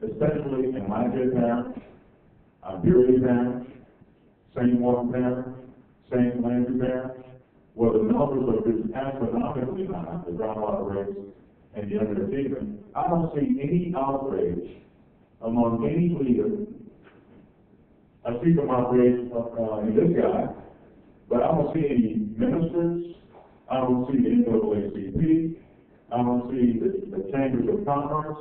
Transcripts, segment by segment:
especially in my good parish, Bury parish, St. Martin parish, St. Landry parish, where the numbers are just astronomically high, the dropout rates and the underachievement. I don't see any outrage among any leader. I see some outrage in this guy, but I don't see any ministers. I don't see the NAACP. I don't see the Chambers of Commerce.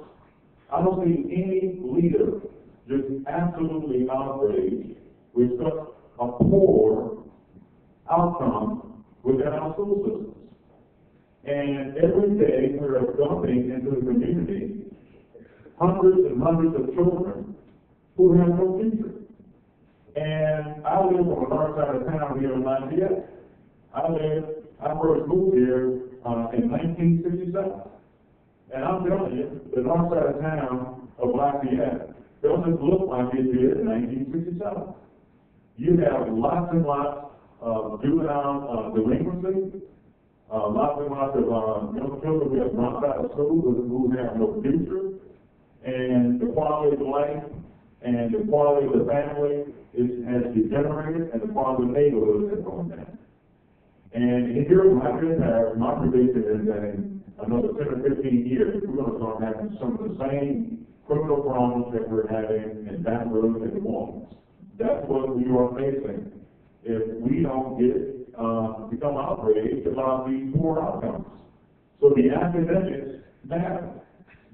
I don't see any leader just absolutely outraged with such a poor outcome within our school systems. And every day we're dumping into the community hundreds and hundreds of children who have no future. And I live on the north side of town here in Lafayette. I first moved here in 1967. And I'm telling you, the north side of town of Lafayette doesn't look like it did in 1967. You have lots and lots of juvenile delinquency, lots and lots of young children who have dropped out of school who have no future, and the quality of life and the quality of the family has degenerated, and the quality of the neighborhood has gone down. And here in my good parish, my prediction is that in another 10 or 15 years, we're going to start having some of the same criminal problems that we're having in Baton Rouge and New Orleans. That's what we are facing if we don't become outraged about these poor outcomes. So the academics matter.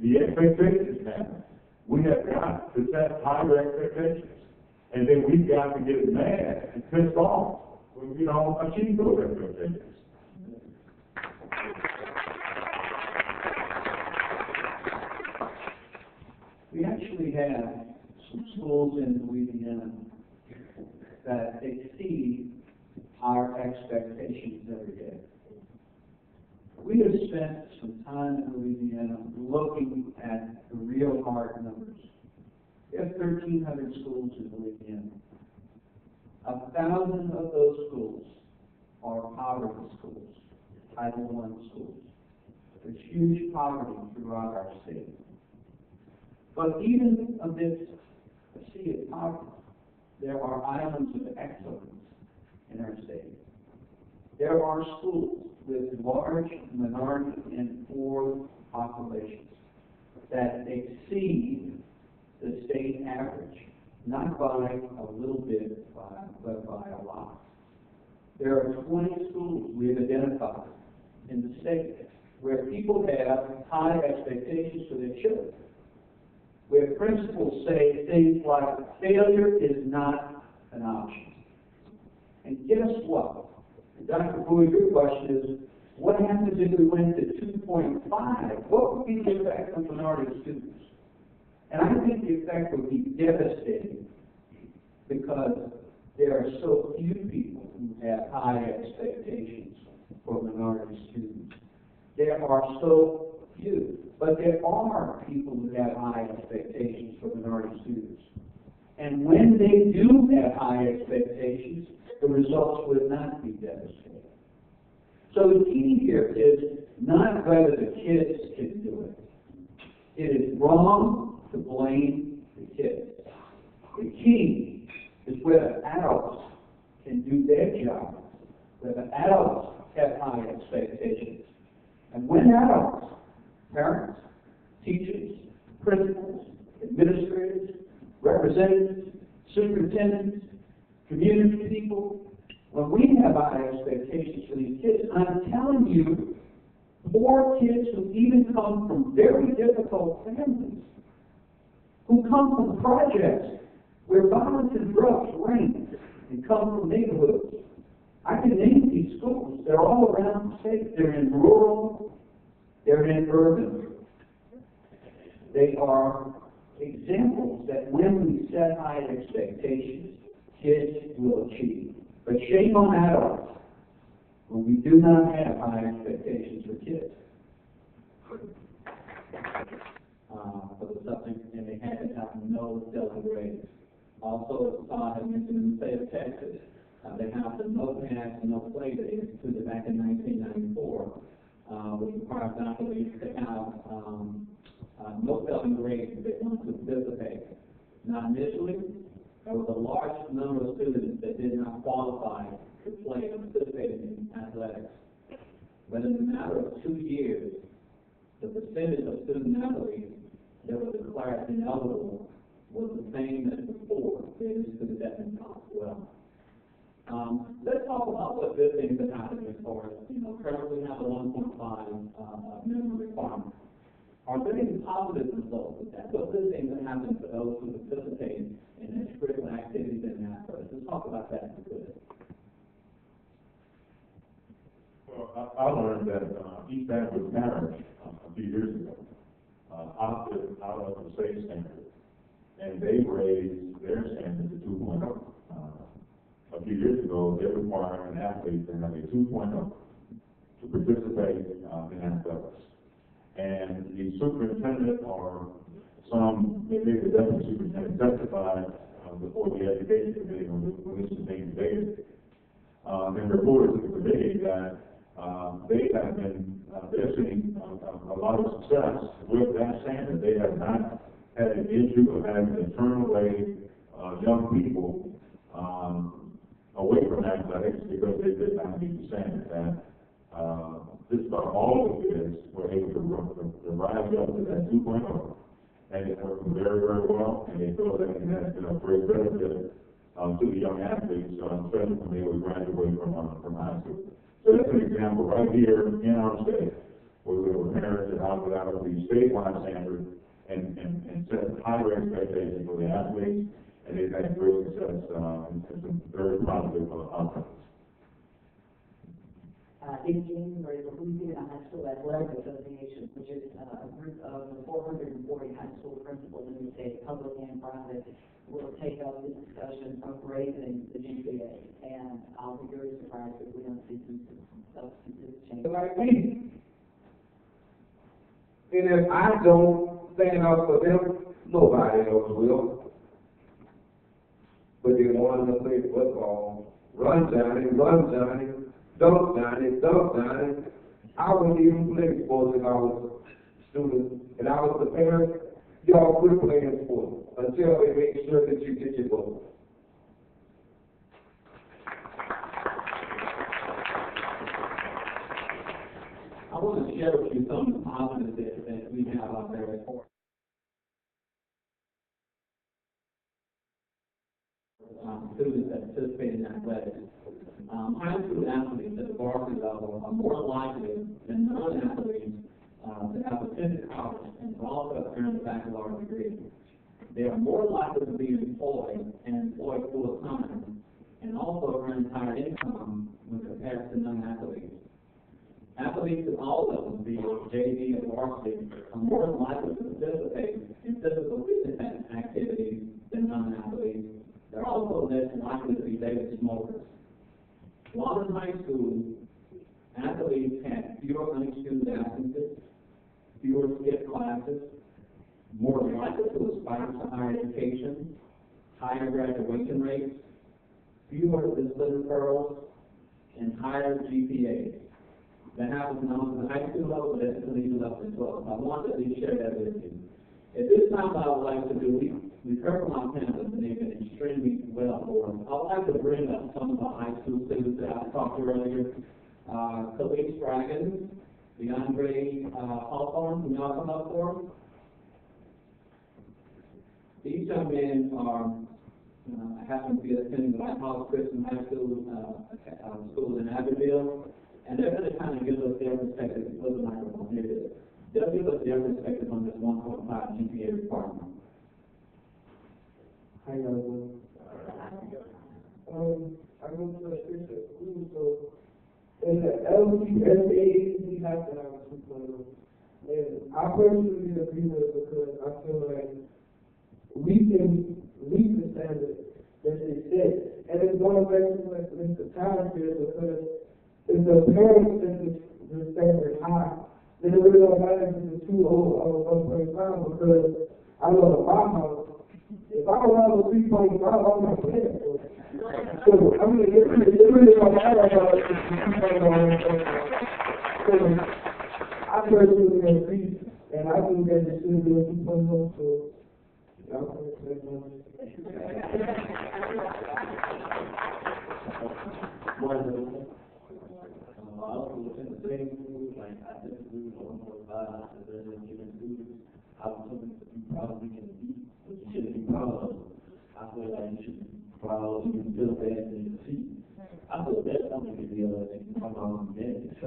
The expectations matter. We have got to set higher expectations. And then we've got to get mad and pissed off when we don't achieve those expectations. We actually have some schools in Louisiana that exceed our expectations every day. We have spent some time in Louisiana looking at the real hard numbers. We have 1,300 schools in Louisiana. 1,000 of those schools are poverty schools, Title I schools. There's huge poverty throughout our state. But even amidst a sea of poverty, there are islands of excellence in our state. There are schools with large minority and poor populations that exceed the state average, not by a little bit, but by a lot. There are 20 schools we've identified in the state where people have high expectations for their children, where principals say things like failure is not an option. And guess what? Dr. Bowie, your question is, what happens if we went to 2.5? What would be the effect on minority students? And I think the effect would be devastating because there are so few people who have high expectations for minority students. There are so few, but there are people who have high expectations for minority students. And when they do have high expectations, the results would not be devastating. So the key here is not whether the kids can do it. It is wrong to blame the kids. The key is whether adults can do their job, whether adults have high expectations. And when adults, parents, teachers, principals, administrators, representatives, superintendents, community people, when we have high expectations for these kids, I'm telling you, poor kids who even come from very difficult families, who come from projects where violence and drugs reign and come from neighborhoods. I can name these schools. They're all around the state. They're in rural, they're in urban. They are examples that when we set high expectations, kids will achieve. But shame on adults when we do not have high expectations for kids. But it's something, and they had to have no celebrations. Also, as Todd had mentioned in the state of Texas, they have the no pass, no play that they instituted back in 1994, which requires athletes to have no 7th grade that wanted to participate. Now, initially, there was a large number of students that did not qualify to play and participate in athletics. But in a matter of 2 years, the percentage of student athletes that were declared ineligible was the same as before. They used to that in as well. Let's talk about what good things that happen as far as, currently we have a 1.5 minimum requirement. Are there any positive results with that? What good things that happen for those who participate in extracurricular activities and athletics? Let's talk about that if we could. Well, I learned that East African Parish a few years ago opted out of the state standard, and they raised their standard to 2.0. A few years ago, they required an athlete to have a 2.0 to participate in athletics. And the superintendent or maybe the deputy superintendent testified before the education committee when this was being debated, and reported to the committee that they have been seeing a lot of success with that standard. They have not had an issue of having to turn away young people away from athletics because they did not meet the standard. And just about all of the kids were able to rise up to that 2.0, and it worked very, very well, and they feel that it has been a great benefit to the young athletes, especially when they would graduate from high school. So that's an example right here in our state, where we were parents that opted out of the statewide standard and set higher expectations for the athletes, and they've had great success and some very positive outcomes. In January, the Louisiana High School Athletic Association, which is a group of 440 high school principals in the state, public and private, will take up the discussion of raising the GPA. And I'll be very surprised if we don't see some substantive change. Like me. And if I don't stand up for them, nobody else will. But they want to play football. Run, Johnny, dunk, Johnny. I wouldn't even play sports if I was a student. And I was the parent, y'all quit playing sports until they make sure that you get your vote. I want to share with you some of the positives that we have out there at Fort. Students that participate in athletics. High school athletes at the varsity level are more likely than non-athletes to have attended college and also earned a baccalaureate degree. They are more likely to be employed and employed full time, and also earn higher income when compared to non-athletes. Athletes at all levels, be it JV and varsity, are more likely to participate in physical fitness activities than non-athletes. They're also less likely to be daily smokers. While in high school, athletes had fewer unexcused absences, fewer skipped classes, more likely to aspire to higher education, higher graduation rates, fewer discipline referrals, and higher GPAs. That happens not only at the high school level, but at the collegiate level as well. I wanted to share that with you. At this time, what I would like to do, we've heard from our panelists, and they've been extremely well for us. I would like to bring up some of our high school students that I talked to earlier. Kalif, Spraggins, Hawthorne, can y'all come up for us? These young men happen to be attending the White House Christian High School in Abbeville, and they're going to kind of give us their perspective. With the microphone, here it is. They'll give us their perspective on this 1.5 GPA requirement. Hi, guys. I go to a Christian school, so in the LGSA, we have to have a 2.0. And I personally agree with it because I feel like we can meet the standard that they set. And it's going back to what Mr. Todd said, because if the parents set the standard high, then it really don't matter if it's 2.0 or 1.5, because I know in my house, if I don't have a 3.5, I'm not playing. So, I mean, it really don't matter about it. So, I personally agree, and I think that it should be Y'all can't say nothing. I also was in the same mood, like I didn't do more violence and then giving students opportunities to be probably can be, but you shouldn't be proud of. I feel like you should be proud of you feel bad and you see. I feel that's something to be able to come out and manage.